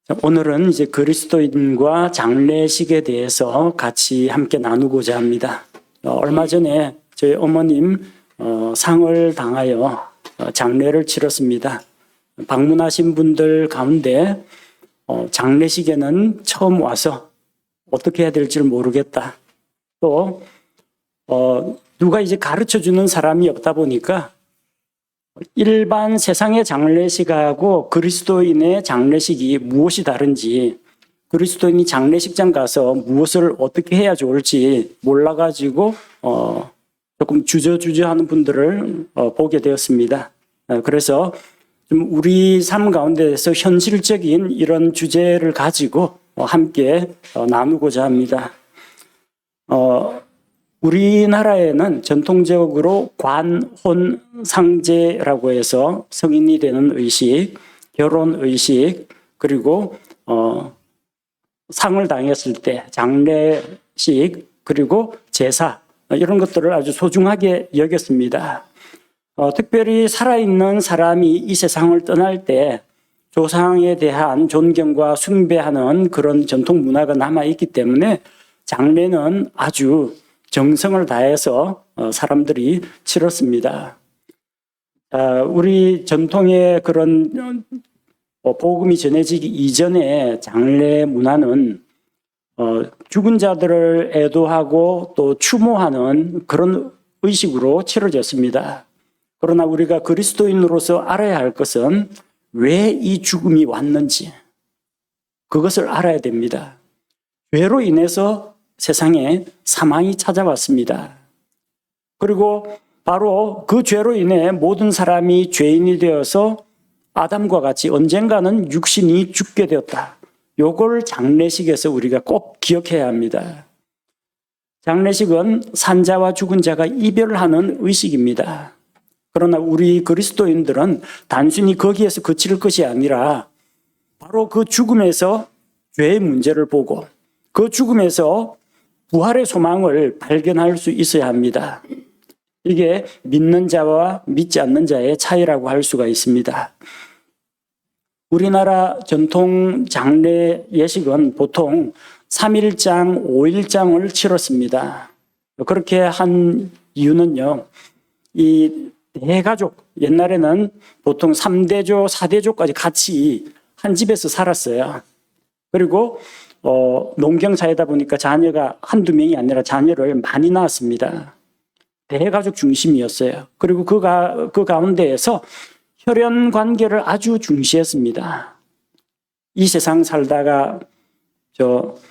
오늘은 이제 그리스도인과 장례식에 대해서 같이 함께 나누고자 합니다. 얼마 전에 저희 어머님 상을 당하여 장례를 치렀습니다. 방문하신 분들 가운데 장례식에는 처음 와서 어떻게 해야 될지 모르겠다. 또 누가 이제 가르쳐주는 사람이 없다 보니까 일반 세상의 장례식하고 그리스도인의 장례식이 무엇이 다른지, 그리스도인이 장례식장 가서 무엇을 어떻게 해야 좋을지 몰라가지고 조금 주저주저하는 분들을 보게 되었습니다. 그래서 좀 우리 삶 가운데서 현실적인 이런 주제를 가지고 함께 나누고자 합니다. 우리나라에는 전통적으로 관혼상제라고 해서 성인이 되는 의식, 결혼 의식, 그리고 상을 당했을 때 장례식, 그리고 제사, 이런 것들을 아주 소중하게 여겼습니다. 특별히 살아있는 사람이 이 세상을 떠날 때 조상에 대한 존경과 숭배하는 그런 전통 문화가 남아있기 때문에 장례는 아주 정성을 다해서 사람들이 치렀습니다. 우리 전통의 그런 복음이 전해지기 이전에 장례 문화는 죽은 자들을 애도하고 또 추모하는 그런 의식으로 치러졌습니다. 그러나 우리가 그리스도인으로서 알아야 할 것은 왜 이 죽음이 왔는지 그것을 알아야 됩니다. 죄로 인해서 세상에 사망이 찾아왔습니다. 그리고 바로 그 죄로 인해 모든 사람이 죄인이 되어서 아담과 같이 언젠가는 육신이 죽게 되었다. 요걸 장례식에서 우리가 꼭 기억해야 합니다. 장례식은 산자와 죽은 자가 이별하는 의식입니다. 그러나 우리 그리스도인들은 단순히 거기에서 그칠 것이 아니라 바로 그 죽음에서 죄의 문제를 보고 그 죽음에서 부활의 소망을 발견할 수 있어야 합니다. 이게 믿는 자와 믿지 않는 자의 차이라고 할 수가 있습니다. 우리나라 전통 장례 예식은 보통 3일장, 5일장을 치렀습니다. 그렇게 한 이유는요, 이 대가족, 옛날에는 보통 3대조, 4대조까지 같이 한 집에서 살았어요. 그리고 농경사회다 보니까 자녀가 한두 명이 아니라 자녀를 많이 낳았습니다. 대가족 중심이었어요. 그리고 그 가운데에서 혈연 관계를 아주 중시했습니다. 이 세상 살다가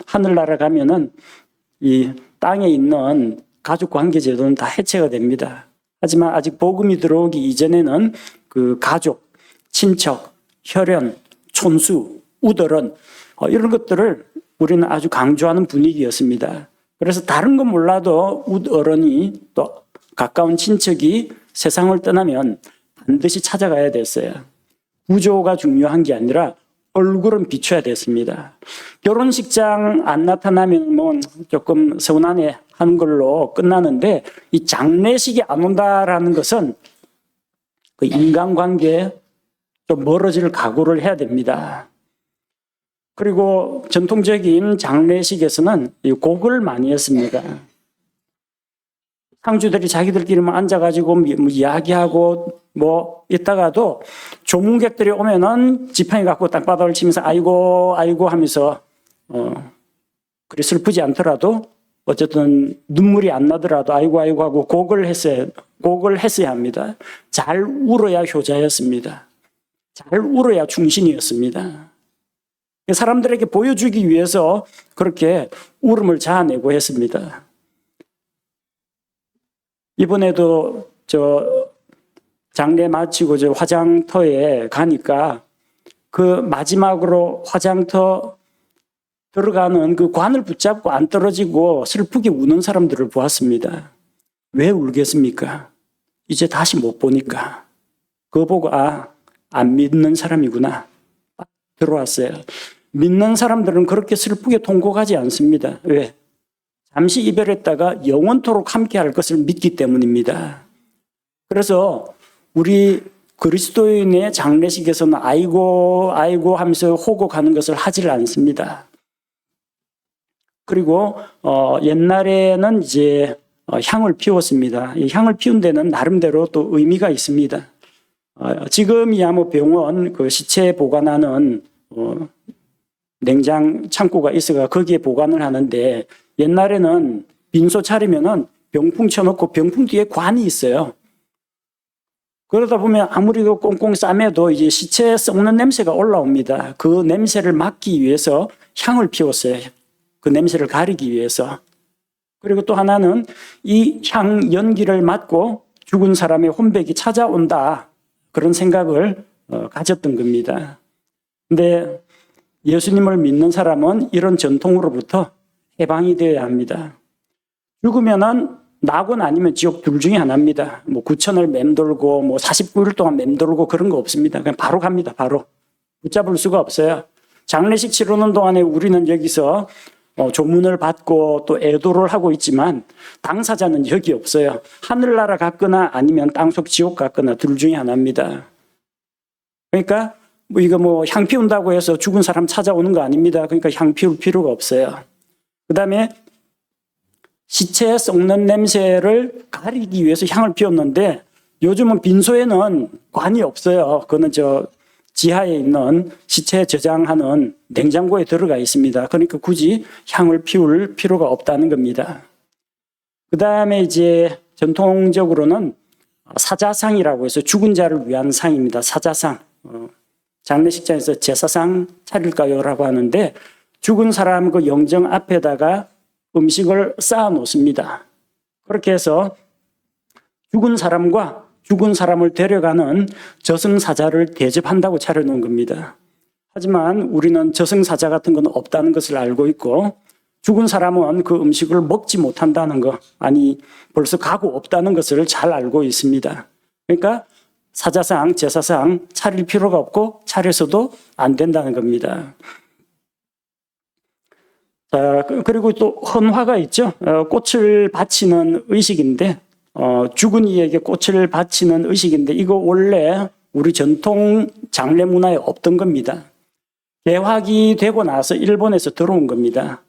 하늘나라 가면은 이 땅에 있는 가족 관계 제도는 다 해체가 됩니다. 하지만 아직 복음이 들어오기 이전에는 그 가족, 친척, 혈연, 촌수, 우덜은 이런 것들을 우리는 아주 강조하는 분위기였습니다. 그래서 다른 건 몰라도 우덜언이 또 가까운 친척이 세상을 떠나면 반드시 찾아가야 됐어요. 구조가 중요한 게 아니라 얼굴은 비춰야 됐습니다. 결혼식장 안 나타나면 뭐 조금 서운하네 하는 걸로 끝나는데 이 장례식이 안 온다라는 것은 그 인간관계에 좀 멀어질 각오를 해야 됩니다. 그리고 전통적인 장례식에서는 곡을 많이 했습니다. 상주들이 자기들끼리만 앉아가지고 뭐 이야기하고 뭐 있다가도 조문객들이 오면은 지팡이 갖고 땅바닥을 치면서 아이고 아이고 하면서 그리 슬프지 않더라도 어쨌든 눈물이 안 나더라도 아이고 아이고 하고 곡을 했어야 합니다. 잘 울어야 효자였습니다. 잘 울어야 충신이었습니다. 사람들에게 보여주기 위해서 그렇게 울음을 자아내고 했습니다. 이번에도 장례 마치고 화장터에 가니까 그 마지막으로 화장터 들어가는 그 관을 붙잡고 안 떨어지고 슬프게 우는 사람들을 보았습니다. 왜 울겠습니까? 이제 다시 못 보니까. 그거 보고 안 믿는 사람이구나. 들어왔어요. 믿는 사람들은 그렇게 슬프게 통곡하지 않습니다. 왜? 잠시 이별했다가 영원토록 함께할 것을 믿기 때문입니다. 그래서 우리 그리스도인의 장례식에서는 아이고 아이고 하면서 호곡하는 것을 하질 않습니다. 그리고 옛날에는 이제 향을 피웠습니다. 이 향을 피운 데는 나름대로 또 의미가 있습니다. 지금이야 뭐 병원 그 시체 보관하는 냉장 창고가 있어가 거기에 보관을 하는데, 옛날에는 빈소 차리면은 병풍 쳐놓고 병풍 뒤에 관이 있어요. 그러다 보면 아무리 꽁꽁 싸매도 이제 시체 썩는 냄새가 올라옵니다. 그 냄새를 막기 위해서 향을 피웠어요. 그 냄새를 가리기 위해서. 그리고 또 하나는 이 향 연기를 맡고 죽은 사람의 혼백이 찾아온다, 그런 생각을 가졌던 겁니다. 근데 예수님을 믿는 사람은 이런 전통으로부터 해방이 되어야 합니다. 죽으면은 낙원 아니면 지옥 둘 중에 하나입니다. 뭐 9천을 맴돌고 뭐 49일 동안 맴돌고 그런 거 없습니다. 그냥 바로 갑니다. 바로. 붙잡을 수가 없어요. 장례식 치르는 동안에 우리는 여기서 조문을 받고 또 애도를 하고 있지만 당사자는 여기 없어요. 하늘나라 갔거나 아니면 땅속 지옥 갔거나 둘 중에 하나입니다. 그러니까 이거 뭐 향 피운다고 해서 죽은 사람 찾아오는 거 아닙니다. 그러니까 향 피울 필요가 없어요. 그 다음에 시체에 썩는 냄새를 가리기 위해서 향을 피웠는데, 요즘은 빈소에는 관이 없어요. 그거는 지하에 있는 시체 저장하는 냉장고에 들어가 있습니다. 그러니까 굳이 향을 피울 필요가 없다는 겁니다. 그 다음에 이제 전통적으로는 사자상이라고 해서 죽은 자를 위한 상입니다. 사자상. 장례식장에서 제사상 차릴까요? 라고 하는데, 죽은 사람 그 영정 앞에다가 음식을 쌓아 놓습니다. 그렇게 해서 죽은 사람과 죽은 사람을 데려가는 저승사자를 대접한다고 차려놓은 겁니다. 하지만 우리는 저승사자 같은 건 없다는 것을 알고 있고, 죽은 사람은 그 음식을 먹지 못한다는 거, 아니 벌써 가고 없다는 것을 잘 알고 있습니다. 그러니까 사자상, 제사상 차릴 필요가 없고 차려서도 안 된다는 겁니다. 자, 그리고 또 헌화가 있죠. 꽃을 바치는 의식인데, 죽은 이에게 꽃을 바치는 의식인데, 이거 원래 우리 전통 장례 문화에 없던 겁니다. 개화기 되고 나서 일본에서 들어온 겁니다.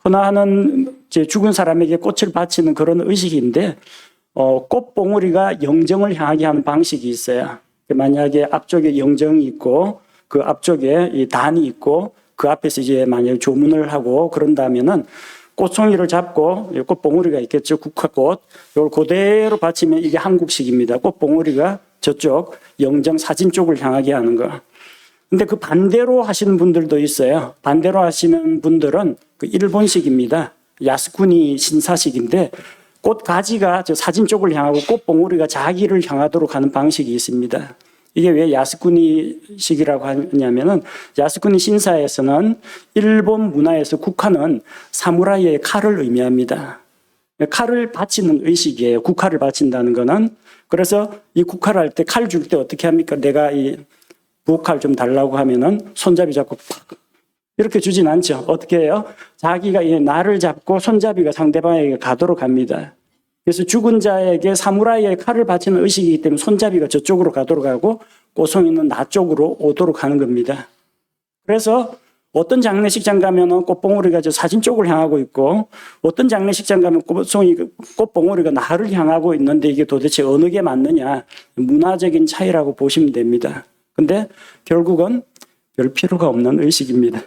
헌화하는 죽은 사람에게 꽃을 바치는 그런 의식인데, 꽃봉오리가 영정을 향하게 하는 방식이 있어요. 만약에 앞쪽에 영정이 있고 그 앞쪽에 이 단이 있고 그 앞에서 이제 만약에 조문을 하고 그런다면은 꽃송이를 잡고 꽃봉오리가 있겠죠. 국화꽃. 이걸 그대로 받치면 이게 한국식입니다. 꽃봉오리가 저쪽 영정 사진 쪽을 향하게 하는 거. 근데 그 반대로 하시는 분들도 있어요. 반대로 하시는 분들은 그 일본식입니다. 야스쿠니 신사식인데, 꽃 가지가 저 사진 쪽을 향하고 꽃봉오리가 자기를 향하도록 하는 방식이 있습니다. 이게 왜 야스쿠니식이라고 하냐면은, 야스쿠니 신사에서는 일본 문화에서 국화는 사무라이의 칼을 의미합니다. 칼을 바치는 의식이에요. 국화를 바친다는 거는. 그래서 이 국화를 할 때 칼 줄 때 어떻게 합니까? 내가 이 부엌칼 좀 달라고 하면은 손잡이 잡고 팍 이렇게 주진 않죠. 어떻게 해요? 자기가 나를 잡고 손잡이가 상대방에게 가도록 합니다. 그래서 죽은 자에게 사무라이의 칼을 바치는 의식이기 때문에 손잡이가 저쪽으로 가도록 하고 꽃송이는 나 쪽으로 오도록 하는 겁니다. 그래서 어떤 장례식장 가면은 꽃봉오리가 저 사진 쪽을 향하고 있고, 어떤 장례식장 가면 꽃봉오리가 나를 향하고 있는데, 이게 도대체 어느 게 맞느냐? 문화적인 차이라고 보시면 됩니다. 근데 결국은 별 필요가 없는 의식입니다.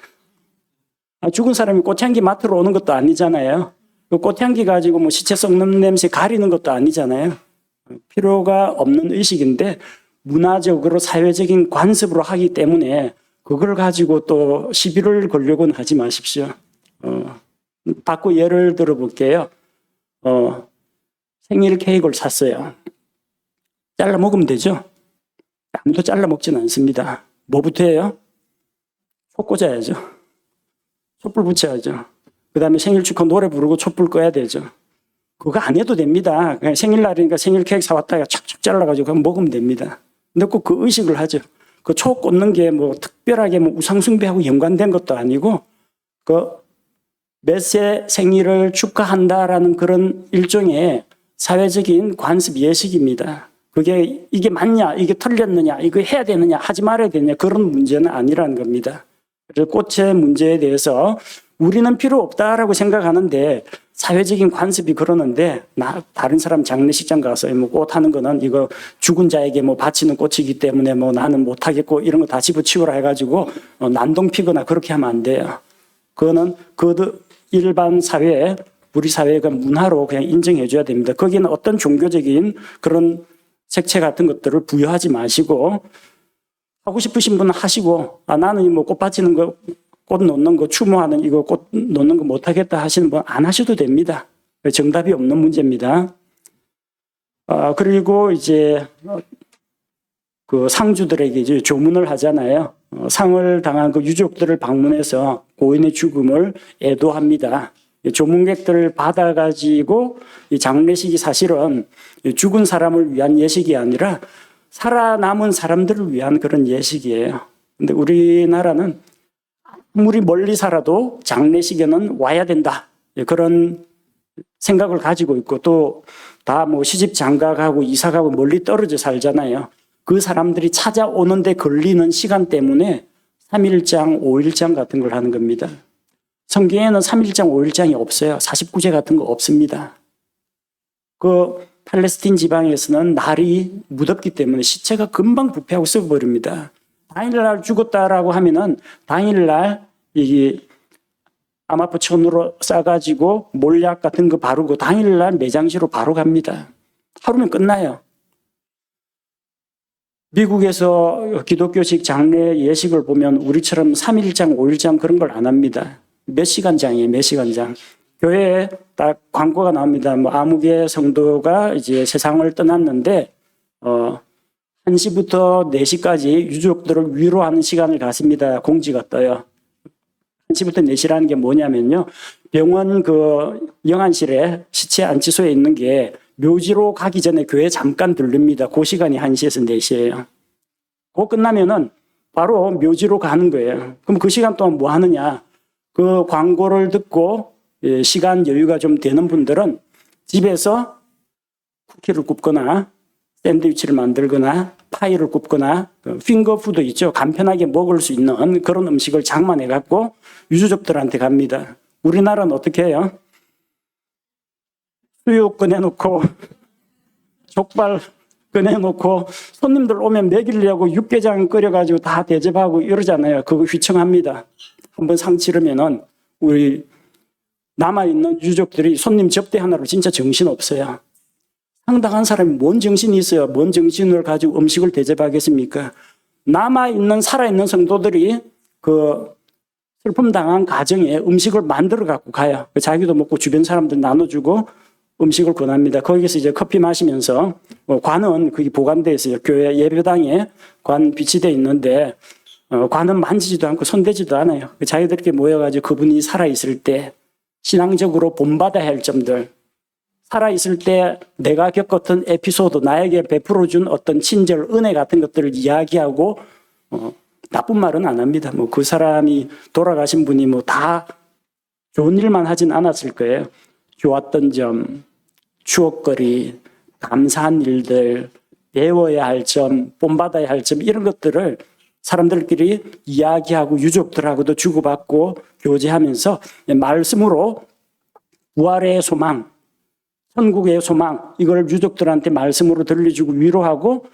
죽은 사람이 꽃향기 맡으러 오는 것도 아니잖아요. 그 꽃향기 가지고 뭐 시체 썩는 냄새 가리는 것도 아니잖아요. 필요가 없는 의식인데 문화적으로 사회적인 관습으로 하기 때문에 그걸 가지고 또 시비를 걸려고는 하지 마십시오. 바꾸 예를 들어 볼게요. 생일 케이크를 샀어요. 잘라 먹으면 되죠? 아무도 잘라 먹지는 않습니다. 뭐부터 해요? 촛 꽂아야죠. 촛불 붙여야죠. 그 다음에 생일 축하 노래 부르고 촛불 꺼야 되죠. 그거 안 해도 됩니다. 그냥 생일날이니까 생일 케이크 사왔다가 착착 잘라가지고 그냥 먹으면 됩니다. 근데 꼭 그 의식을 하죠. 그 초 꽂는 게 뭐 특별하게 뭐 우상숭배하고 연관된 것도 아니고, 그 몇 세 생일을 축하한다라는 그런 일종의 사회적인 관습 예식입니다. 그게 이게 맞냐, 이게 틀렸느냐, 이거 해야 되느냐, 하지 말아야 되느냐 그런 문제는 아니라는 겁니다. 그래서 꽃의 문제에 대해서 우리는 필요 없다라고 생각하는데 사회적인 관습이 그러는데 다른 사람 장례식장 가서 뭐 꽃 하는 거는 이거 죽은 자에게 뭐 바치는 꽃이기 때문에 뭐 나는 못 하겠고 이런 거 다 집어치우라 해가지고 난동 피거나 그렇게 하면 안 돼요. 그거는 그 일반 사회에 우리 사회가 문화로 그냥 인정해 줘야 됩니다. 거기는 어떤 종교적인 그런 색채 같은 것들을 부여하지 마시고 하고 싶으신 분은 하시고 나는 뭐 꽃 바치는 거 꽃 놓는 거 추모하는 이거 꽃 놓는 거 못하겠다 하시는 분 안 하셔도 됩니다. 정답이 없는 문제입니다. 그리고 이제 그 상주들에게 이제 조문을 하잖아요. 상을 당한 그 유족들을 방문해서 고인의 죽음을 애도합니다. 조문객들을 받아가지고 이 장례식이 사실은 죽은 사람을 위한 예식이 아니라 살아남은 사람들을 위한 그런 예식이에요. 근데 우리나라는 아무리 멀리 살아도 장례식에는 와야 된다. 그런 생각을 가지고 있고 또 다 뭐 시집 장가가고 이사가고 멀리 떨어져 살잖아요. 그 사람들이 찾아오는데 걸리는 시간 때문에 3일장, 5일장 같은 걸 하는 겁니다. 성경에는 3일장, 5일장이 없어요. 49제 같은 거 없습니다. 그 팔레스틴 지방에서는 날이 무덥기 때문에 시체가 금방 부패하고 썩어버립니다. 당일날 죽었다라고 하면은 당일날 이게 아마포천으로 싸가지고 몰약 같은 거 바르고 당일날 매장시로 바로 갑니다. 하루면 끝나요. 미국에서 기독교식 장례 예식을 보면 우리처럼 3일장, 5일장 그런 걸 안 합니다. 몇 시간장이에요, 몇 시간장. 교회에 딱 광고가 나옵니다. 뭐 아무개 성도가 이제 세상을 떠났는데 1시부터 4시까지 유족들을 위로하는 시간을 갖습니다. 공지가 떠요. 1시부터 4시라는 게 뭐냐면요. 병원 그 영안실에 시체 안치소에 있는 게 묘지로 가기 전에 교회 잠깐 들릅니다. 그 시간이 1시에서 4시예요. 그거 끝나면은 바로 묘지로 가는 거예요. 그럼 그 시간 동안 뭐 하느냐? 그 광고를 듣고 시간 여유가 좀 되는 분들은 집에서 쿠키를 굽거나 샌드위치를 만들거나 파이를 굽거나 핑거푸드 있죠. 간편하게 먹을 수 있는 그런 음식을 장만해 갖고 유족들한테 갑니다. 우리나라는 어떻게 해요? 수육 꺼내놓고 족발 꺼내놓고 손님들 오면 먹이려고 육개장 끓여가지고 다 대접하고 이러잖아요. 그거 휘청합니다. 한번 상 치르면은 우리 남아있는 유족들이 손님 접대하느라고 진짜 정신없어요. 상당한 사람이 뭔 정신이 있어요? 뭔 정신을 가지고 음식을 대접하겠습니까? 남아있는 살아있는 성도들이 그 슬픔 당한 가정에 음식을 만들어 갖고 가요. 자기도 먹고 주변 사람들 나눠주고 음식을 권합니다. 거기서 이제 커피 마시면서 관은 거기 보관되어 있어요. 교회 예배당에 관 비치되어 있는데 관은 만지지도 않고 손대지도 않아요. 자기들끼리 모여가지고 그분이 살아있을 때 신앙적으로 본받아야 할 점들, 살아있을 때 내가 겪었던 에피소드, 나에게 베풀어준 어떤 친절, 은혜 같은 것들을 이야기하고 나쁜 말은 안 합니다. 뭐 그 사람이 돌아가신 분이 뭐 다 좋은 일만 하진 않았을 거예요. 좋았던 점, 추억거리, 감사한 일들, 배워야 할 점, 본받아야 할 점 이런 것들을 사람들끼리 이야기하고 유족들하고도 주고받고 교제하면서 말씀으로 부활의 소망, 천국의 소망 이걸 유족들한테 말씀으로 들려주고 위로하고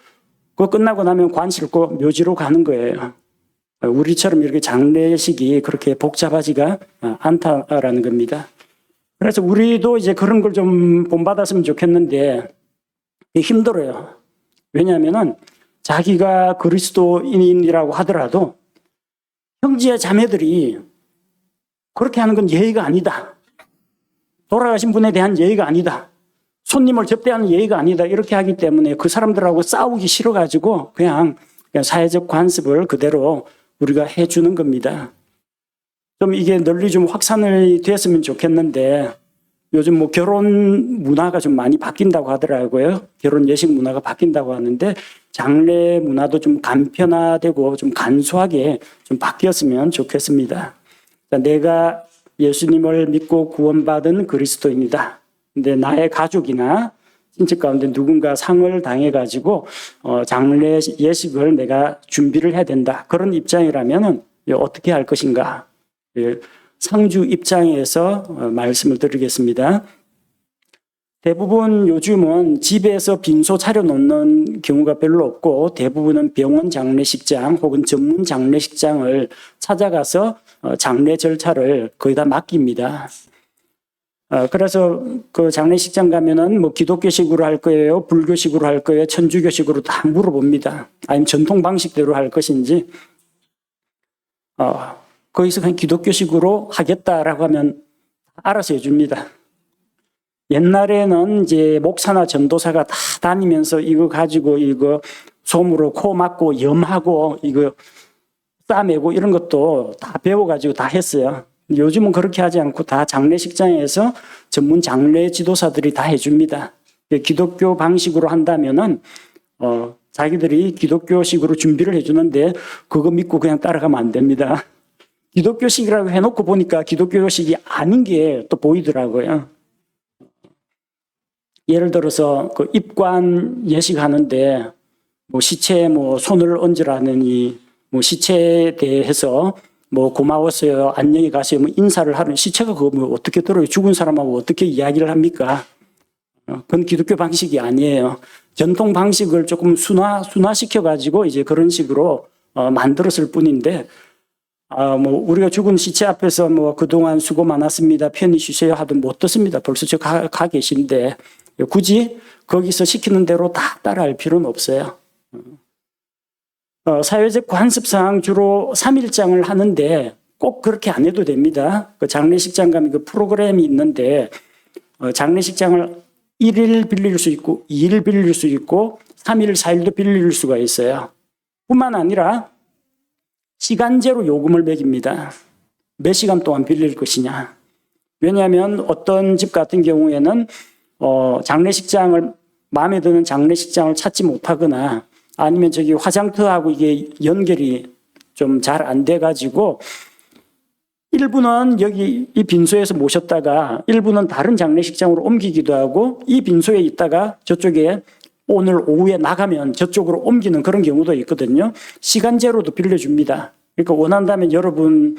그거 끝나고 나면 관 싣고 묘지로 가는 거예요. 우리처럼 이렇게 장례식이 그렇게 복잡하지가 않다라는 겁니다. 그래서 우리도 이제 그런 걸 좀 본받았으면 좋겠는데 힘들어요. 왜냐하면은 자기가 그리스도인이라고 하더라도 형제 자매들이 그렇게 하는 건 예의가 아니다. 돌아가신 분에 대한 예의가 아니다. 손님을 접대하는 예의가 아니다. 이렇게 하기 때문에 그 사람들하고 싸우기 싫어가지고 그냥 사회적 관습을 그대로 우리가 해주는 겁니다. 좀 이게 널리 좀 확산이 됐으면 좋겠는데 요즘 뭐 결혼 문화가 좀 많이 바뀐다고 하더라고요. 결혼 예식 문화가 바뀐다고 하는데 장례 문화도 좀 간편화되고 좀 간소하게 좀 바뀌었으면 좋겠습니다. 내가 예수님을 믿고 구원받은 그리스도인이다. 근데 나의 가족이나 친척 가운데 누군가 상을 당해가지고 장례 예식을 내가 준비를 해야 된다. 그런 입장이라면은 어떻게 할 것인가? 상주 입장에서 말씀을 드리겠습니다. 대부분 요즘은 집에서 빈소 차려놓는 경우가 별로 없고 대부분은 병원 장례식장 혹은 전문 장례식장을 찾아가서 장례 절차를 거의 다 맡깁니다. 그래서 그 장례식장 가면은 뭐 기독교식으로 할 거예요, 불교식으로 할 거예요, 천주교식으로 다 물어봅니다. 아니면 전통 방식대로 할 것인지. 거기서 그냥 기독교식으로 하겠다라고 하면 알아서 해줍니다. 옛날에는 이제 목사나 전도사가 다 다니면서 이거 가지고 이거 솜으로 코 막고 염하고 이거 싸매고 이런 것도 다 배워가지고 다 했어요. 요즘은 그렇게 하지 않고 다 장례식장에서 전문 장례 지도사들이 다 해줍니다. 기독교 방식으로 한다면은 자기들이 기독교식으로 준비를 해주는데 그거 믿고 그냥 따라가면 안 됩니다. 기독교식이라고 해놓고 보니까 기독교식이 아닌 게 또 보이더라고요. 예를 들어서 그 입관 예식하는데 뭐 시체에 뭐 손을 얹으라느니 뭐 시체에 대해서 뭐 고마웠어요, 안녕히 가세요, 뭐 인사를 하는 시체가 그거 뭐 어떻게 들어요? 죽은 사람하고 어떻게 이야기를 합니까? 그건 기독교 방식이 아니에요. 전통 방식을 조금 순화시켜 가지고 이제 그런 식으로 만들었을 뿐인데 뭐 우리가 죽은 시체 앞에서 뭐 그동안 수고 많았습니다, 편히 쉬세요 하도 못 듣습니다. 벌써 저 가 계신데 굳이 거기서 시키는 대로 다 따라할 필요는 없어요. 사회적 관습상 주로 3일장을 하는데 꼭 그렇게 안 해도 됩니다. 그 장례식장 가면 그 프로그램이 있는데 장례식장을 1일 빌릴 수 있고 2일 빌릴 수 있고 3일, 4일도 빌릴 수가 있어요. 뿐만 아니라 시간제로 요금을 매깁니다. 몇 시간 동안 빌릴 것이냐. 왜냐하면 어떤 집 같은 경우에는 장례식장을 마음에 드는 장례식장을 찾지 못하거나 아니면 저기 화장터하고 이게 연결이 좀 잘 안 돼가지고 일부는 여기 이 빈소에서 모셨다가 일부는 다른 장례식장으로 옮기기도 하고 이 빈소에 있다가 저쪽에 오늘 오후에 나가면 저쪽으로 옮기는 그런 경우도 있거든요. 시간제로도 빌려줍니다. 그러니까 원한다면 여러분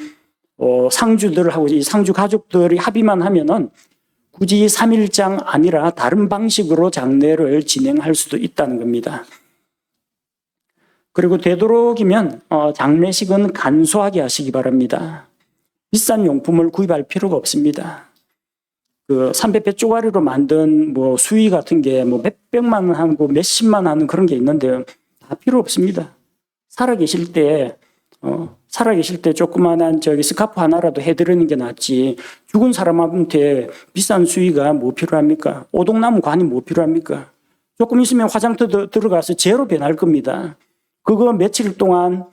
상주들하고 이 상주 가족들이 합의만 하면은 굳이 3일장 아니라 다른 방식으로 장례를 진행할 수도 있다는 겁니다. 그리고 되도록이면 장례식은 간소하게 하시기 바랍니다. 비싼 용품을 구입할 필요가 없습니다. 그 삼배배 쪼가리로 만든 뭐 수의 같은 게 뭐 몇백만 원 하고 몇십만 원 하는 그런 게 있는데 다 필요 없습니다. 살아계실 때 조그만한 저기 스카프 하나라도 해드리는 게 낫지. 죽은 사람한테 비싼 수의가 뭐 필요합니까? 오동나무 관이 뭐 필요합니까? 조금 있으면 화장터 들어가서 재로 변할 겁니다. 그거 며칠 동안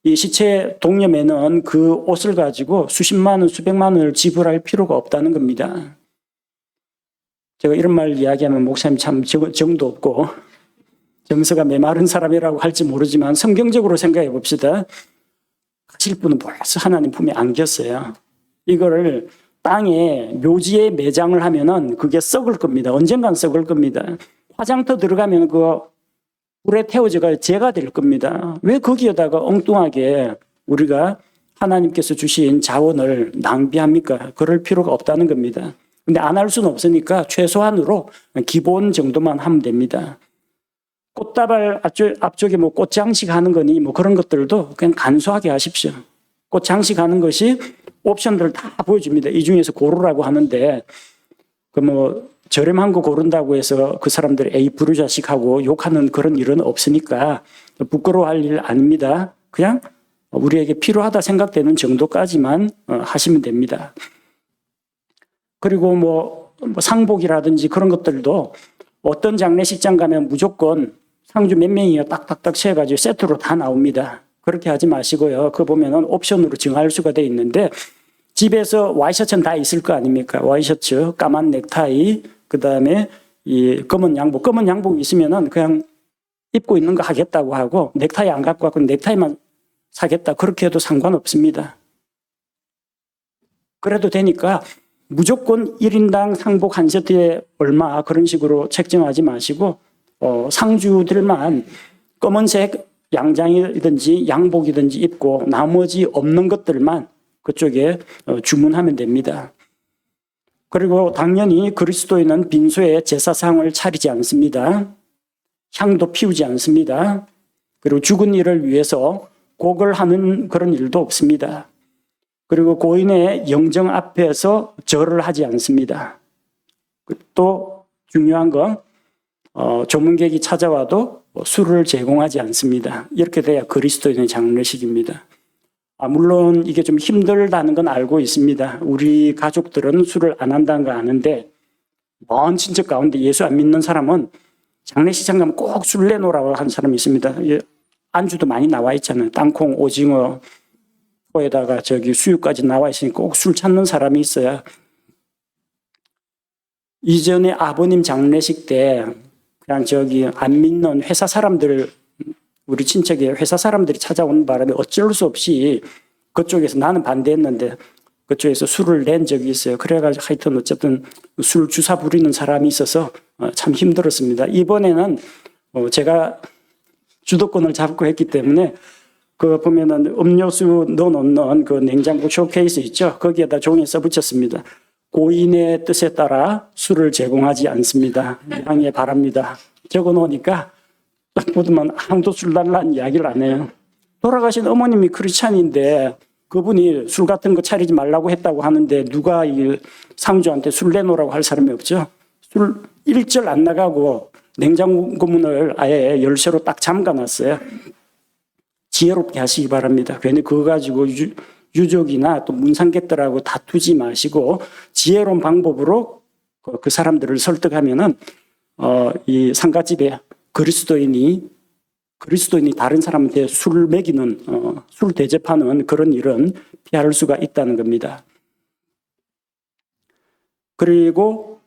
이 시체 동념에는 그 옷을 가지고 수십만 원, 수백만 원을 지불할 필요가 없다는 겁니다. 제가 이런 말 이야기하면 목사님 참 정도 없고 정서가 메마른 사람이라고 할지 모르지만 성경적으로 생각해 봅시다. 가실 분은 벌써 하나님 품에 안겼어요. 이거를 땅에 묘지에 매장을 하면은 그게 썩을 겁니다. 언젠간 썩을 겁니다. 화장터 들어가면 그거 불에 태워져가 재가 될 겁니다. 왜 거기에다가 엉뚱하게 우리가 하나님께서 주신 자원을 낭비합니까? 그럴 필요가 없다는 겁니다. 근데 안 할 수는 없으니까 최소한으로 기본 정도만 하면 됩니다. 꽃다발 앞쪽에 뭐 꽃 장식하는 거니 뭐 그런 것들도 그냥 간소하게 하십시오. 꽃 장식하는 것이 옵션들 다 보여줍니다. 이 중에서 고르라고 하는데 그 뭐 저렴한 거 고른다고 해서 그 사람들 에이 부르자식하고 욕하는 그런 일은 없으니까 부끄러워할 일 아닙니다. 그냥 우리에게 필요하다 생각되는 정도까지만 하시면 됩니다. 그리고 뭐 상복이라든지 그런 것들도 어떤 장례식장 가면 무조건 상주 몇 명이요 딱딱딱 채워가지고 세트로 다 나옵니다. 그렇게 하지 마시고요. 그거 보면은 옵션으로 정할 수가 돼 있는데 집에서 와이셔츠는 다 있을 거 아닙니까? 와이셔츠, 까만 넥타이, 그 다음에 이 검은 양복 있으면은 그냥 입고 있는 거 하겠다고 하고 넥타이 안 갖고 왔고 넥타이만 사겠다. 그렇게 해도 상관없습니다. 그래도 되니까 무조건 1인당 상복 1세트에 얼마 그런 식으로 책정하지 마시고 상주들만 검은색 양장이든지 양복이든지 입고 나머지 없는 것들만 그쪽에 주문하면 됩니다. 그리고 당연히 그리스도인은 빈소에 제사상을 차리지 않습니다. 향도 피우지 않습니다. 그리고 죽은 이를 위해서 곡을 하는 그런 일도 없습니다. 그리고 고인의 영정 앞에서 절을 하지 않습니다. 또 중요한 건 조문객이 찾아와도 술을 제공하지 않습니다. 이렇게 돼야 그리스도인의 장례식입니다. 물론 이게 좀 힘들다는 건 알고 있습니다. 우리 가족들은 술을 안 한다는 거 아는데 먼 친척 가운데 예수 안 믿는 사람은 장례식장 가면 꼭 술 내놓으라고 하는 사람이 있습니다. 안주도 많이 나와 있잖아요. 땅콩, 오징어, 에다가 수육까지 나와 있으니까 꼭 술 찾는 사람이 있어야. 이전에 아버님 장례식 때 그냥 안 믿는 회사 사람들, 우리 친척의 회사 사람들이 찾아오는 바람에 어쩔 수 없이 그쪽에서 나는 반대했는데 그쪽에서 술을 낸 적이 있어요. 그래가지고 하여튼 어쨌든 술 주사 부리는 사람이 있어서 참 힘들었습니다. 이번에는 제가 주도권을 잡고 했기 때문에 그 보면은 음료수 넣어놓는 그 냉장고 쇼케이스 있죠. 거기에다 종이 써붙였습니다. 고인의 뜻에 따라 술을 제공하지 않습니다. 양해 바랍니다. 적어놓으니까 딱 보더만 아무도 술 달라는 이야기를 안 해요. 돌아가신 어머님이 크리스찬인데 그분이 술 같은 거 차리지 말라고 했다고 하는데 누가 이 상주한테 술 내놓으라고 할 사람이 없죠. 술 일절 안 나가고 냉장고 문을 아예 열쇠로 딱 잠가놨어요. 지혜롭게 하시기 바랍니다. 괜히 그거 가지고 유족이나 또 문상객들하고 다투지 마시고 지혜로운 방법으로 그 사람들을 설득하면은 이 상가집에 그리스도인이 다른 사람한테 술을 먹이는 술 대접하는 그런 일은 피할 수가 있다는 겁니다. 그리고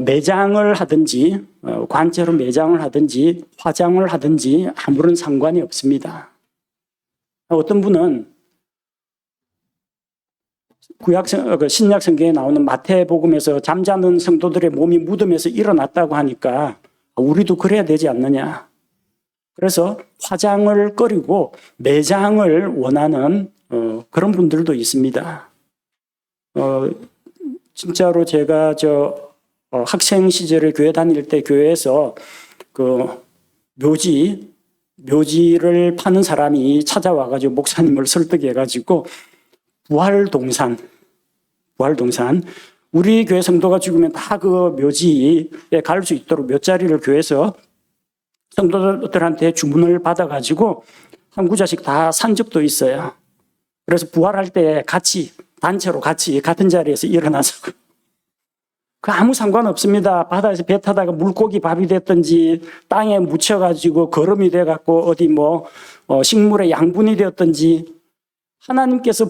매장을 하든지 관제로 매장을 하든지 화장을 하든지 아무런 상관이 없습니다. 어떤 분은 신약 성경에 나오는 마태복음에서 잠자는 성도들의 몸이 무덤에서 일어났다고 하니까 우리도 그래야 되지 않느냐. 그래서 화장을 꺼리고 매장을 원하는 그런 분들도 있습니다. 진짜로 제가 학생 시절에 교회 다닐 때 교회에서 그 묘지를 파는 사람이 찾아와가지고 목사님을 설득해가지고 부활동산 우리 교회 성도가 죽으면 다 그 묘지에 갈 수 있도록 몇 자리를 교회에서 성도들한테 주문을 받아가지고 한 구자씩 다 산 적도 있어요. 그래서 부활할 때 단체로 같이 같은 자리에서 일어나서 그 아무 상관없습니다. 바다에서 배 타다가 물고기 밥이 됐든지 땅에 묻혀가지고 거름이 돼갖고 어디 식물의 양분이 되었든지 하나님께서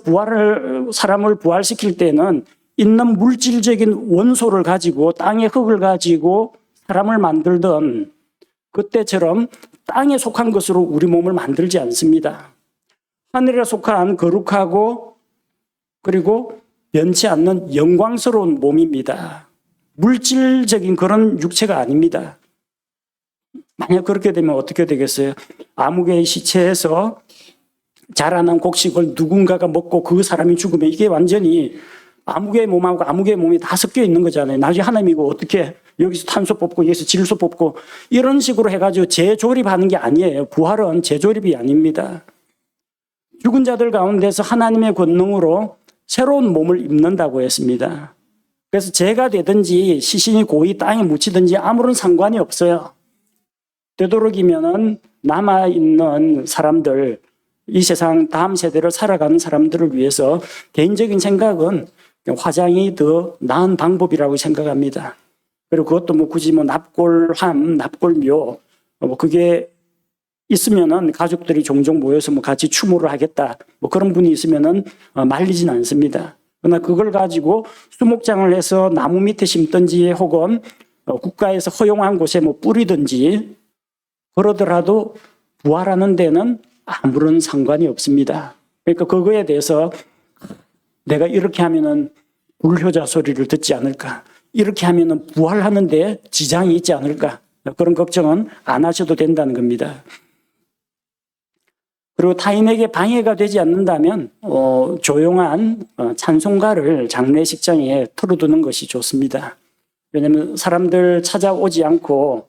사람을 부활시킬 때는 있는 물질적인 원소를 가지고 땅의 흙을 가지고 사람을 만들던 그때처럼 땅에 속한 것으로 우리 몸을 만들지 않습니다. 하늘에 속한 거룩하고 그리고 변치 않는 영광스러운 몸입니다. 물질적인 그런 육체가 아닙니다. 만약 그렇게 되면 어떻게 되겠어요? 아무개의 시체에서 자라난 곡식을 누군가가 먹고 그 사람이 죽으면 이게 완전히 아무개의 몸하고 아무개의 몸이 다 섞여 있는 거잖아요. 나중에 하나님이고 어떻게 여기서 탄소 뽑고 여기서 질소 뽑고 이런 식으로 해가지고 재조립하는 게 아니에요. 부활은 재조립이 아닙니다. 죽은 자들 가운데서 하나님의 권능으로 새로운 몸을 입는다고 했습니다. 그래서 죄가 되든지 시신이 고이 땅에 묻히든지 아무런 상관이 없어요. 되도록이면은 남아있는 사람들, 이 세상 다음 세대를 살아가는 사람들을 위해서 개인적인 생각은 화장이 더 나은 방법이라고 생각합니다. 그리고 그것도 굳이 납골함, 납골묘, 그게 있으면은 가족들이 종종 모여서 같이 추모를 하겠다. 그런 분이 있으면은 말리진 않습니다. 그러나 그걸 가지고 수목장을 해서 나무 밑에 심든지 혹은 국가에서 허용한 곳에 뿌리든지 그러더라도 부활하는 데는 아무런 상관이 없습니다. 그러니까 그거에 대해서 내가 이렇게 하면은 불효자 소리를 듣지 않을까? 이렇게 하면은 부활하는데 지장이 있지 않을까? 그런 걱정은 안 하셔도 된다는 겁니다. 그리고 타인에게 방해가 되지 않는다면 조용한 찬송가를 장례식장에 틀어두는 것이 좋습니다. 왜냐하면 사람들 찾아오지 않고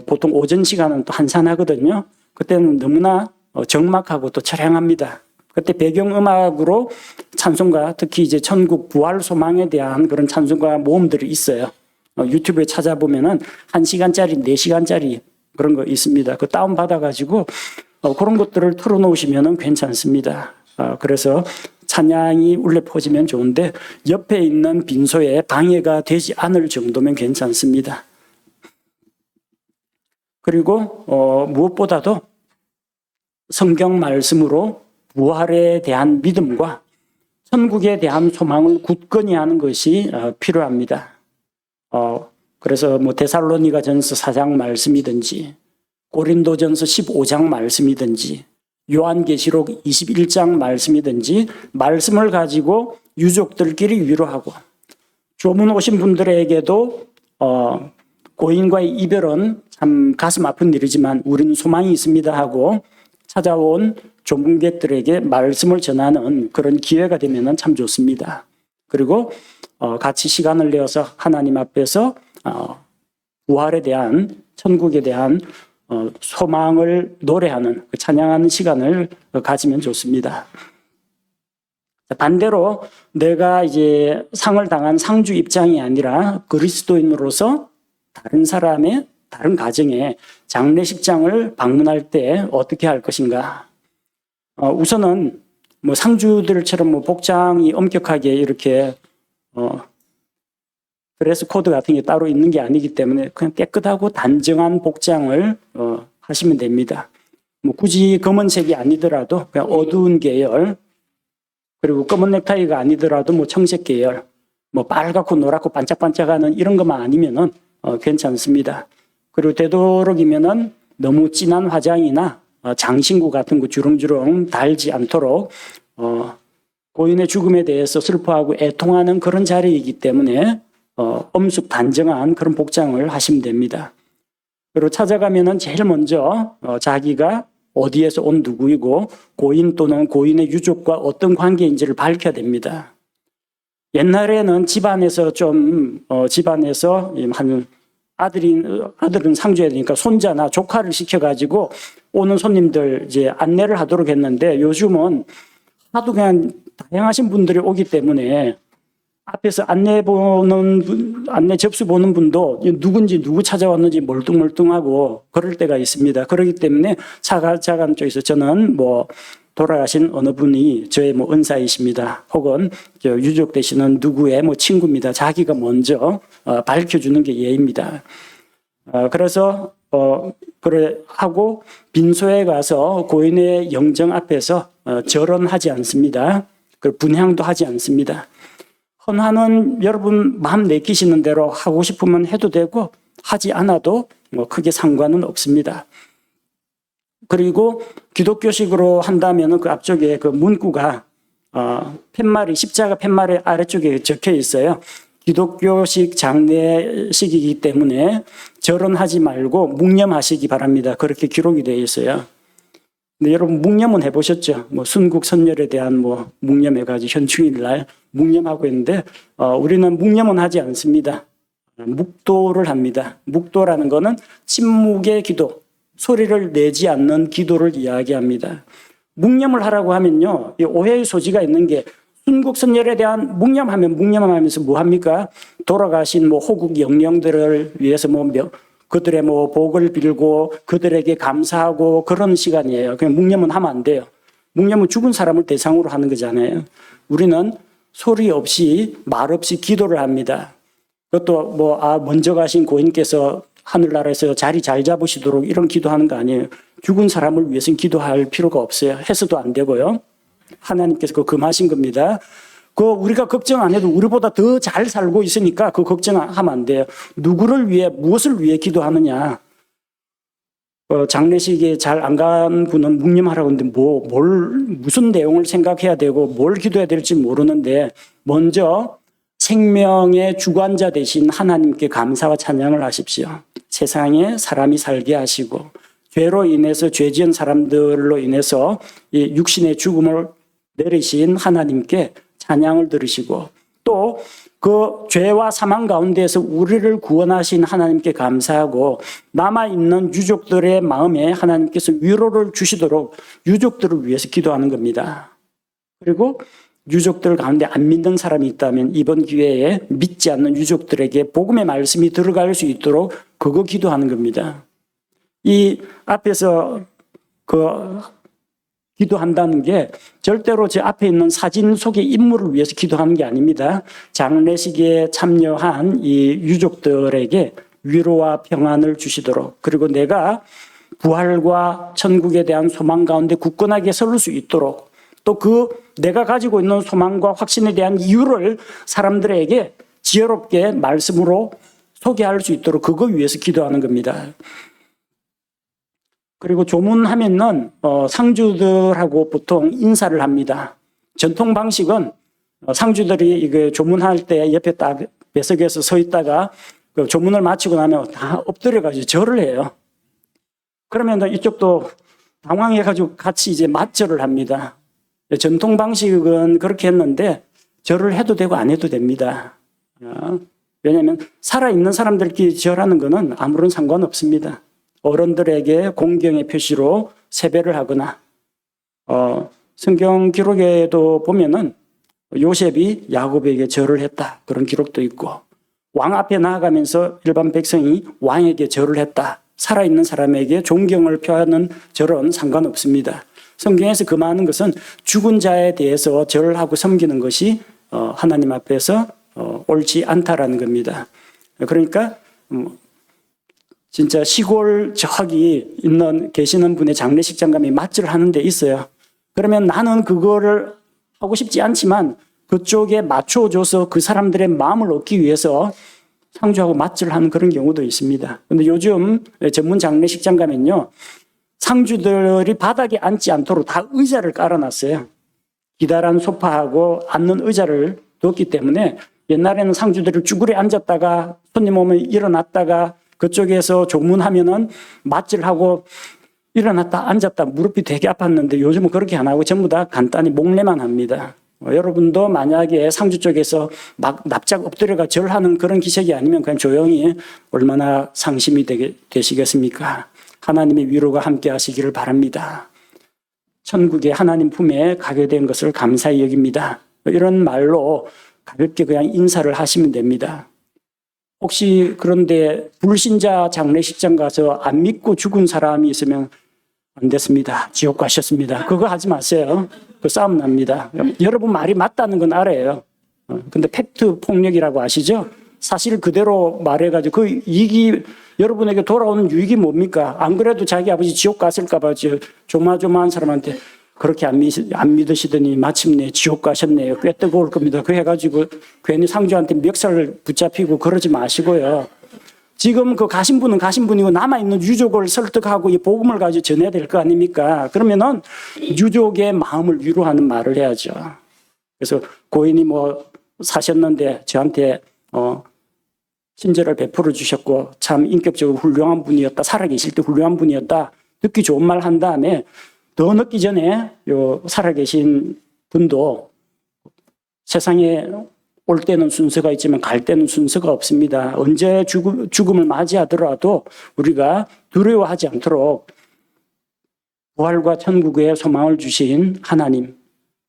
보통 오전 시간은 또 한산하거든요. 그때는 너무나 적막하고 또 처량합니다. 그때 배경음악으로 찬송가, 특히 이제 천국 부활 소망에 대한 그런 찬송가 모음들이 있어요. 유튜브에 찾아보면은 1시간짜리, 4시간짜리 그런 거 있습니다. 그 다운 받아가지고 그런 것들을 틀어놓으시면 괜찮습니다. 그래서 찬양이 울려 퍼지면 좋은데 옆에 있는 빈소에 방해가 되지 않을 정도면 괜찮습니다. 그리고 무엇보다도 성경 말씀으로 부활에 대한 믿음과 천국에 대한 소망을 굳건히 하는 것이 필요합니다. 그래서 뭐 데살로니가전서 4장 말씀이든지 고린도전서 15장 말씀이든지 요한계시록 21장 말씀이든지 말씀을 가지고 유족들끼리 위로하고 조문 오신 분들에게도 고인과의 이별은 참 가슴 아픈 일이지만 우리는 소망이 있습니다 하고 찾아온 조문객들에게 말씀을 전하는 그런 기회가 되면 참 좋습니다. 그리고 같이 시간을 내어서 하나님 앞에서 부활에 대한 천국에 대한 소망을 노래하는 찬양하는 시간을 가지면 좋습니다. 반대로 내가 이제 상을 당한 상주 입장이 아니라 그리스도인으로서 다른 사람의 다른 가정의 장례식장을 방문할 때 어떻게 할 것인가? 우선은 뭐 상주들처럼 뭐 복장이 엄격하게 이렇게 드레스 코드 같은 게 따로 있는 게 아니기 때문에 그냥 깨끗하고 단정한 복장을 하시면 됩니다. 뭐 굳이 검은색이 아니더라도 그냥 어두운 계열, 그리고 검은 넥타이가 아니더라도 뭐 청색 계열, 뭐 빨갛고 노랗고 반짝반짝하는 이런 것만 아니면은 괜찮습니다. 그리고 되도록이면은 너무 진한 화장이나 장신구 같은 거 주렁주렁 달지 않도록 고인의 죽음에 대해서 슬퍼하고 애통하는 그런 자리이기 때문에 엄숙 단정한 그런 복장을 하시면 됩니다. 그리고 찾아가면은 제일 먼저 자기가 어디에서 온 누구이고 고인 또는 고인의 유족과 어떤 관계인지를 밝혀야 됩니다. 옛날에는 집안에서 한 아들은 상주해야 되니까 손자나 조카를 시켜가지고 오는 손님들 이제 안내를 하도록 했는데 요즘은 하도 그냥 다양하신 분들이 오기 때문에 앞에서 안내 접수 보는 분도 누군지 누구 찾아왔는지 멀뚱멀뚱하고 그럴 때가 있습니다. 그렇기 때문에 차관 쪽에서 저는 뭐 돌아가신 어느 분이 저의 뭐 은사이십니다. 혹은 유족 되시는 누구의 뭐 친구입니다. 자기가 먼저 밝혀주는 게 예입니다. 그래서 그래 하고 빈소에 가서 고인의 영정 앞에서 절언하지 않습니다. 그 분향도 하지 않습니다. 헌화는 여러분 마음 내키시는 대로 하고 싶으면 해도 되고 하지 않아도 뭐 크게 상관은 없습니다. 그리고 기독교식으로 한다면 그 앞쪽에 그 문구가 팻말이 십자가 팻말의 아래쪽에 적혀 있어요. 기독교식 장례식이기 때문에 절언하지 말고 묵념하시기 바랍니다. 그렇게 기록이 되어 있어요. 근데 여러분 묵념은 해보셨죠? 뭐 순국 선열에 대한 뭐 묵념해가지고 현충일 날 묵념하고 있는데 우리는 묵념은 하지 않습니다. 묵도를 합니다. 묵도라는 거는 침묵의 기도, 소리를 내지 않는 기도를 이야기합니다. 묵념을 하라고 하면요, 오해의 소지가 있는 게 순국 선열에 대한 묵념하면 묵념하면서 뭐 합니까? 돌아가신 뭐 호국 영령들을 위해서 그들의 뭐 복을 빌고 그들에게 감사하고 그런 시간이에요. 그냥 묵념은 하면 안 돼요. 묵념은 죽은 사람을 대상으로 하는 거잖아요. 우리는 소리 없이 말 없이 기도를 합니다. 그것도 먼저 가신 고인께서 하늘나라에서 자리 잘 잡으시도록 이런 기도하는 거 아니에요. 죽은 사람을 위해서는 기도할 필요가 없어요. 해서도 안 되고요. 하나님께서 그거 금하신 겁니다. 우리가 걱정 안 해도 우리보다 더 잘 살고 있으니까 그 걱정하면 안 돼요. 누구를 위해, 무엇을 위해 기도하느냐. 장례식에 잘 안 간 분은 묵념하라고 하는데 무슨 내용을 생각해야 되고 뭘 기도해야 될지 모르는데 먼저 생명의 주관자 되신 하나님께 감사와 찬양을 하십시오. 세상에 사람이 살게 하시고 죄로 인해서 죄 지은 사람들로 인해서 이 육신의 죽음을 내리신 하나님께 찬양을 들으시고 또 그 죄와 사망 가운데에서 우리를 구원하신 하나님께 감사하고 남아있는 유족들의 마음에 하나님께서 위로를 주시도록 유족들을 위해서 기도하는 겁니다. 그리고 유족들 가운데 안 믿는 사람이 있다면 이번 기회에 믿지 않는 유족들에게 복음의 말씀이 들어갈 수 있도록 그거 기도하는 겁니다. 이 앞에서 기도한다는 게 절대로 제 앞에 있는 사진 속의 인물을 위해서 기도하는 게 아닙니다. 장례식에 참여한 이 유족들에게 위로와 평안을 주시도록 그리고 내가 부활과 천국에 대한 소망 가운데 굳건하게 설 수 있도록 또 내가 가지고 있는 소망과 확신에 대한 이유를 사람들에게 지혜롭게 말씀으로 소개할 수 있도록 그거 위해서 기도하는 겁니다. 그리고 조문하면은 상주들하고 보통 인사를 합니다. 전통 방식은 상주들이 이거 조문할 때 옆에 딱 배석에서 서 있다가 그 조문을 마치고 나면 다 엎드려가지고 절을 해요. 그러면 이쪽도 당황해가지고 같이 이제 맞절을 합니다. 전통 방식은 그렇게 했는데 절을 해도 되고 안 해도 됩니다. 왜냐하면 살아있는 사람들끼리 절하는 거는 아무런 상관없습니다. 어른들에게 공경의 표시로 세배를 하거나 성경 기록에도 보면은 요셉이 야곱에게 절을 했다 그런 기록도 있고 왕 앞에 나아가면서 일반 백성이 왕에게 절을 했다 살아있는 사람에게 존경을 표하는 절은 상관없습니다. 성경에서 금하는 것은 죽은 자에 대해서 절을 하고 섬기는 것이 하나님 앞에서 옳지 않다라는 겁니다. 그러니까 진짜 시골 저기 계시는 분의 장례식장 가면 맞절 하는 데 있어요. 그러면 나는 그거를 하고 싶지 않지만 그쪽에 맞춰줘서 그 사람들의 마음을 얻기 위해서 상주하고 맞절하는 그런 경우도 있습니다. 근데 요즘 전문 장례식장 가면요. 상주들이 바닥에 앉지 않도록 다 의자를 깔아놨어요. 기다란 소파하고 앉는 의자를 뒀기 때문에 옛날에는 상주들이 쭈그려 앉았다가 손님 오면 일어났다가 그쪽에서 조문하면은 맞질하고 일어났다 앉았다 무릎이 되게 아팠는데 요즘은 그렇게 안 하고 전부 다 간단히 목례만 합니다. 여러분도 만약에 상주 쪽에서 막 납작 엎드려가 절하는 그런 기색이 아니면 그냥 조용히 얼마나 상심이 되시겠습니까? 하나님의 위로가 함께 하시기를 바랍니다. 천국의 하나님 품에 가게 된 것을 감사히 여깁니다. 이런 말로 가볍게 그냥 인사를 하시면 됩니다. 혹시 그런데 불신자 장례식장 가서 안 믿고 죽은 사람이 있으면 안 됐습니다. 지옥 가셨습니다. 그거 하지 마세요. 그 싸움 납니다. 여러분 말이 맞다는 건 알아요. 근데 팩트 폭력이라고 아시죠? 사실 그대로 말해가지고 그 이익이 여러분에게 돌아오는 유익이 뭡니까? 안 그래도 자기 아버지 지옥 갔을까 봐 조마조마한 사람한테 그렇게 안 믿으시더니 마침내 지옥 가셨네요. 꽤 뜨거울 겁니다. 그 해가지고 괜히 상주한테 멱살을 붙잡히고 그러지 마시고요. 지금 그 가신 분은 가신 분이고 남아있는 유족을 설득하고 이 복음을 가지고 전해야 될 거 아닙니까? 그러면은 유족의 마음을 위로하는 말을 해야죠. 그래서 고인이 사셨는데 저한테 친절을 베풀어 주셨고 참 인격적으로 훌륭한 분이었다. 살아계실 때 훌륭한 분이었다. 듣기 좋은 말 한 다음에 더 늦기 전에 살아계신 분도 세상에 올 때는 순서가 있지만 갈 때는 순서가 없습니다. 언제 죽음을 맞이하더라도 우리가 두려워하지 않도록 부활과 천국의 소망을 주신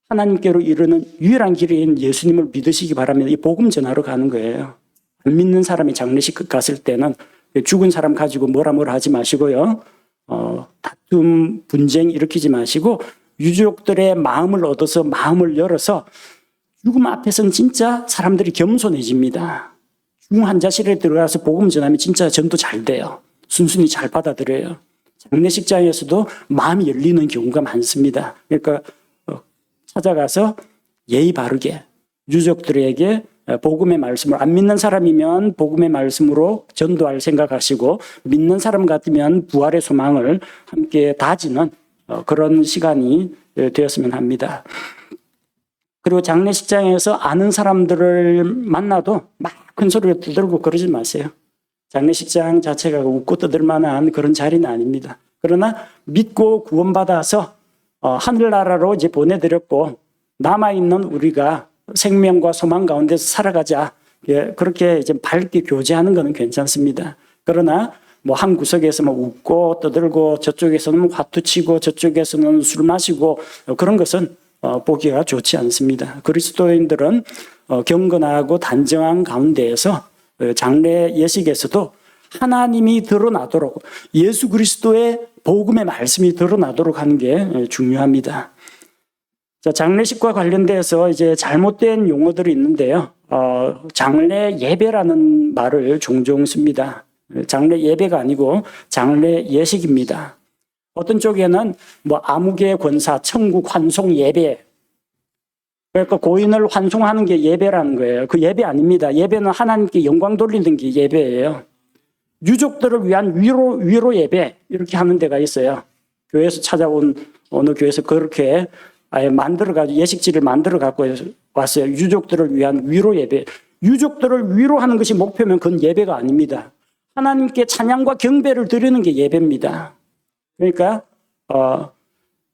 하나님께로 이르는 유일한 길인 예수님을 믿으시기 바랍니다. 이 복음 전하러 가는 거예요. 안 믿는 사람이 장례식 갔을 때는 죽은 사람 가지고 뭐라 하지 마시고요. 다툼, 분쟁 일으키지 마시고 유족들의 마음을 얻어서 마음을 열어서 죽음 앞에서는 진짜 사람들이 겸손해집니다. 죽음 환자실에 들어가서 복음 전하면 진짜 전도 잘 돼요. 순순히 잘 받아들여요. 장례식장에서도 마음이 열리는 경우가 많습니다. 그러니까 찾아가서 예의 바르게 유족들에게 복음의 말씀을 안 믿는 사람이면 복음의 말씀으로 전도할 생각하시고 믿는 사람 같으면 부활의 소망을 함께 다지는 그런 시간이 되었으면 합니다. 그리고 장례식장에서 아는 사람들을 만나도 막 큰 소리로 떠들고 그러지 마세요. 장례식장 자체가 웃고 떠들 만한 그런 자리는 아닙니다. 그러나 믿고 구원받아서 하늘나라로 이제 보내드렸고 남아있는 우리가 생명과 소망 가운데서 살아가자. 예, 그렇게 이제 밝게 교제하는 것은 괜찮습니다. 그러나 뭐 한 구석에서 뭐 웃고 떠들고 저쪽에서는 화투치고 저쪽에서는 술 마시고 그런 것은 보기가 좋지 않습니다. 그리스도인들은 경건하고 단정한 가운데에서 장래 예식에서도 하나님이 드러나도록 예수 그리스도의 복음의 말씀이 드러나도록 하는 게 중요합니다. 자, 장례식과 관련돼서 이제 잘못된 용어들이 있는데요. 장례 예배라는 말을 종종 씁니다. 장례 예배가 아니고 장례 예식입니다. 어떤 쪽에는 뭐 암흑의 권사, 천국 환송 예배. 그러니까 고인을 환송하는 게 예배라는 거예요. 그 예배 아닙니다. 예배는 하나님께 영광 돌리는 게 예배예요. 유족들을 위한 위로 예배 이렇게 하는 데가 있어요. 교회에서 찾아온 어느 교회에서 그렇게 아예 만들어가지고 예식지를 만들어 갖고 왔어요. 유족들을 위한 위로 예배. 유족들을 위로하는 것이 목표면 그건 예배가 아닙니다. 하나님께 찬양과 경배를 드리는 게 예배입니다. 그러니까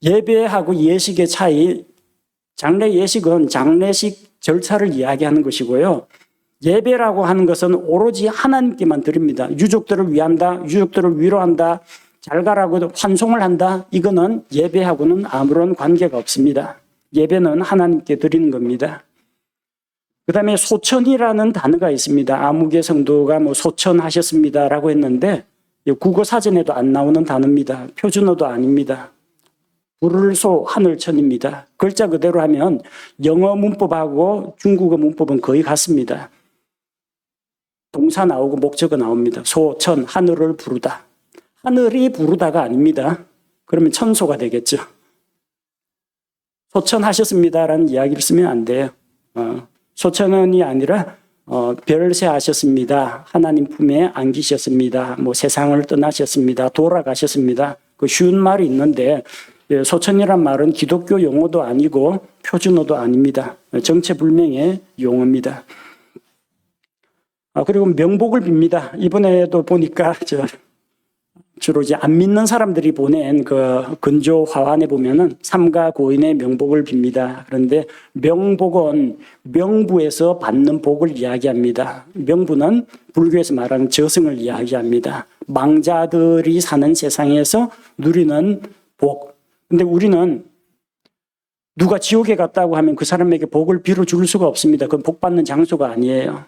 예배하고 예식의 차이, 장례 예식은 장례식 절차를 이야기하는 것이고요. 예배라고 하는 것은 오로지 하나님께만 드립니다. 유족들을 위한다, 유족들을 위로한다, 잘 가라고 환송을 한다. 이거는 예배하고는 아무런 관계가 없습니다. 예배는 하나님께 드리는 겁니다. 그 다음에 소천이라는 단어가 있습니다. 아무개 성도가 뭐 소천하셨습니다라고 했는데 국어 사전에도 안 나오는 단어입니다. 표준어도 아닙니다. 불을소 하늘천입니다. 글자 그대로 하면 영어 문법하고 중국어 문법은 거의 같습니다. 동사 나오고 목적어 나옵니다. 소천, 하늘을 부르다. 하늘이 부르다가 아닙니다. 그러면 천소가 되겠죠. 소천하셨습니다라는 이야기를 쓰면 안 돼요. 소천이 아니라 별세하셨습니다. 하나님 품에 안기셨습니다. 뭐 세상을 떠나셨습니다. 돌아가셨습니다. 그 쉬운 말이 있는데 소천이란 말은 기독교 용어도 아니고 표준어도 아닙니다. 정체불명의 용어입니다. 그리고 명복을 빕니다. 이번에도 보니까 주로 이제 안 믿는 사람들이 보낸 그 근조 화환에 보면은 삼가 고인의 명복을 빕니다. 그런데 명복은 명부에서 받는 복을 이야기합니다. 명부는 불교에서 말하는 저승을 이야기합니다. 망자들이 사는 세상에서 누리는 복. 근데 우리는 누가 지옥에 갔다고 하면 그 사람에게 복을 빌어줄 수가 없습니다. 그건 복 받는 장소가 아니에요.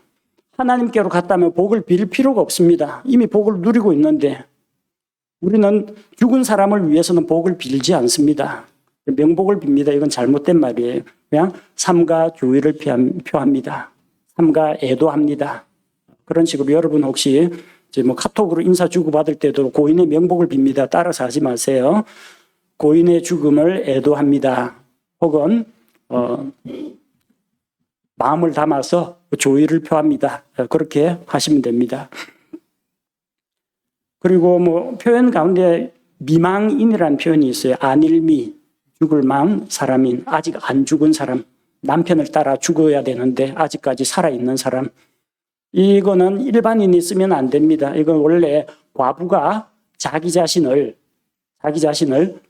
하나님께로 갔다면 복을 빌 필요가 없습니다. 이미 복을 누리고 있는데 우리는 죽은 사람을 위해서는 복을 빌지 않습니다. 명복을 빕니다. 이건 잘못된 말이에요. 그냥 삼가 교의를 표합니다. 삼가 애도합니다. 그런 식으로 여러분 혹시 뭐 카톡으로 인사 주고받을 때도 고인의 명복을 빕니다. 따라서 하지 마세요. 고인의 죽음을 애도합니다. 혹은 마음을 담아서 조의를 표합니다. 그렇게 하시면 됩니다. 그리고 뭐 표현 가운데 미망인이라는 표현이 있어요. 안일미, 죽을 망, 사람인, 아직 안 죽은 사람, 남편을 따라 죽어야 되는데 아직까지 살아있는 사람. 이거는 일반인이 쓰면 안 됩니다. 이건 원래 과부가 자기 자신을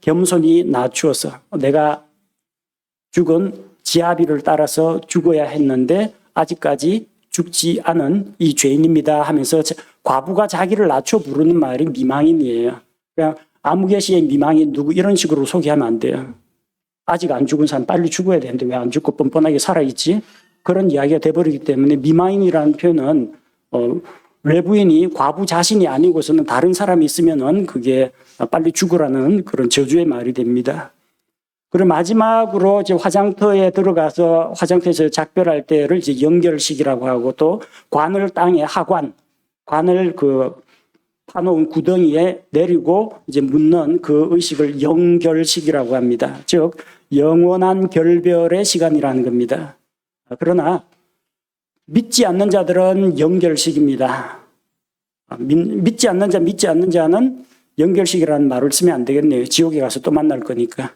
겸손히 낮추어서 내가 죽은 지아비를 따라서 죽어야 했는데 아직까지 죽지 않은 이 죄인입니다 하면서 과부가 자기를 낮춰 부르는 말이 미망인이에요. 그냥 아무개시의 미망인 누구 이런 식으로 소개하면 안 돼요. 아직 안 죽은 사람 빨리 죽어야 되는데 왜 안 죽고 뻔뻔하게 살아있지? 그런 이야기가 돼버리기 때문에 미망인이라는 표현은 외부인이 과부 자신이 아니고서는 다른 사람이 있으면은 그게 빨리 죽으라는 그런 저주의 말이 됩니다. 그리고 마지막으로 이제 화장터에 들어가서 화장터에서 작별할 때를 이제 연결식이라고 하고 또 관을 땅에 관을 파놓은 구덩이에 내리고 이제 묻는 그 의식을 영결식이라고 합니다. 즉 영원한 결별의 시간이라는 겁니다. 그러나 믿지 않는 자들은 영결식입니다. 믿지 않는 자는 영결식이라는 말을 쓰면 안 되겠네요. 지옥에 가서 또 만날 거니까.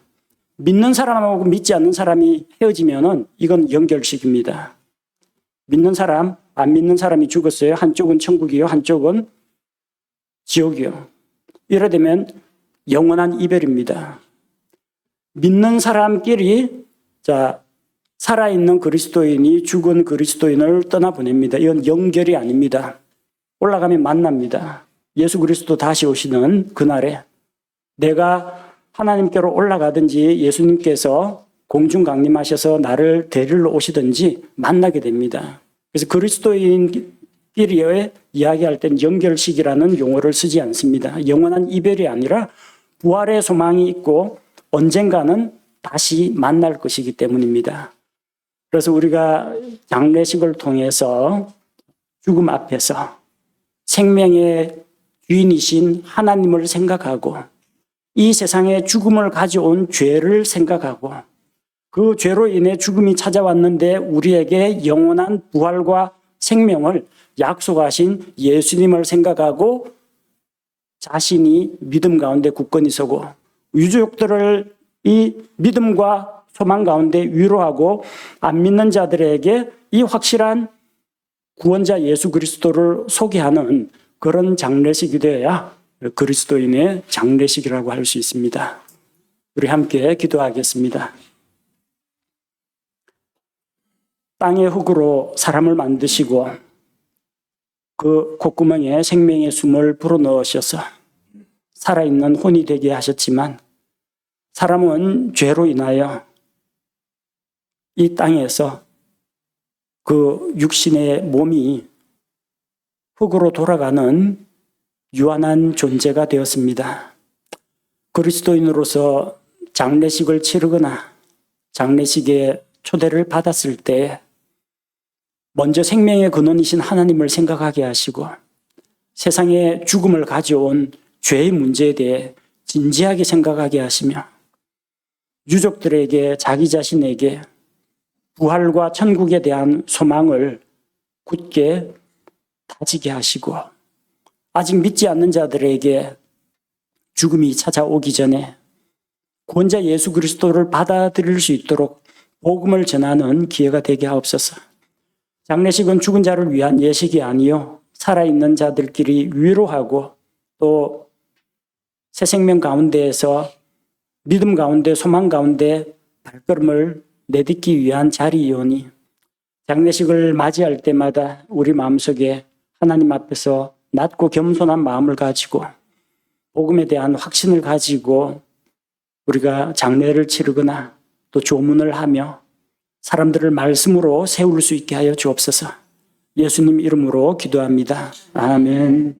믿는 사람하고 믿지 않는 사람이 헤어지면은 이건 연결식입니다. 믿는 사람, 안 믿는 사람이 죽었어요. 한쪽은 천국이요, 한쪽은 지옥이요. 이래 되면 영원한 이별입니다. 믿는 사람끼리 살아있는 그리스도인이 죽은 그리스도인을 떠나보냅니다. 이건 연결이 아닙니다. 올라가면 만납니다. 예수 그리스도 다시 오시는 그날에 내가 하나님께로 올라가든지 예수님께서 공중 강림하셔서 나를 데리러 오시든지 만나게 됩니다. 그래서 그리스도인끼리의 이야기할 땐 연결식이라는 용어를 쓰지 않습니다. 영원한 이별이 아니라 부활의 소망이 있고 언젠가는 다시 만날 것이기 때문입니다. 그래서 우리가 장례식을 통해서 죽음 앞에서 생명의 주인이신 하나님을 생각하고 이 세상에 죽음을 가져온 죄를 생각하고 그 죄로 인해 죽음이 찾아왔는데 우리에게 영원한 부활과 생명을 약속하신 예수님을 생각하고 자신이 믿음 가운데 굳건히 서고 유족들을 이 믿음과 소망 가운데 위로하고 안 믿는 자들에게 이 확실한 구원자 예수 그리스도를 소개하는 그런 장례식이 되어야 그리스도인의 장례식이라고 할 수 있습니다. 우리 함께 기도하겠습니다. 땅의 흙으로 사람을 만드시고 그 콧구멍에 생명의 숨을 불어넣으셔서 살아있는 혼이 되게 하셨지만 사람은 죄로 인하여 이 땅에서 그 육신의 몸이 흙으로 돌아가는 유한한 존재가 되었습니다. 그리스도인으로서 장례식을 치르거나 장례식에 초대를 받았을 때 먼저 생명의 근원이신 하나님을 생각하게 하시고 세상에 죽음을 가져온 죄의 문제에 대해 진지하게 생각하게 하시며 유족들에게 자기 자신에게 부활과 천국에 대한 소망을 굳게 다지게 하시고 아직 믿지 않는 자들에게 죽음이 찾아오기 전에 구원자 예수 그리스도를 받아들일 수 있도록 복음을 전하는 기회가 되게 하옵소서. 장례식은 죽은 자를 위한 예식이 아니요 살아있는 자들끼리 위로하고 또 새 생명 가운데에서 믿음 가운데 소망 가운데 발걸음을 내딛기 위한 자리이오니 장례식을 맞이할 때마다 우리 마음속에 하나님 앞에서 낮고 겸손한 마음을 가지고 복음에 대한 확신을 가지고 우리가 장례를 치르거나 또 조문을 하며 사람들을 말씀으로 세울 수 있게 하여 주옵소서. 예수님 이름으로 기도합니다. 아멘.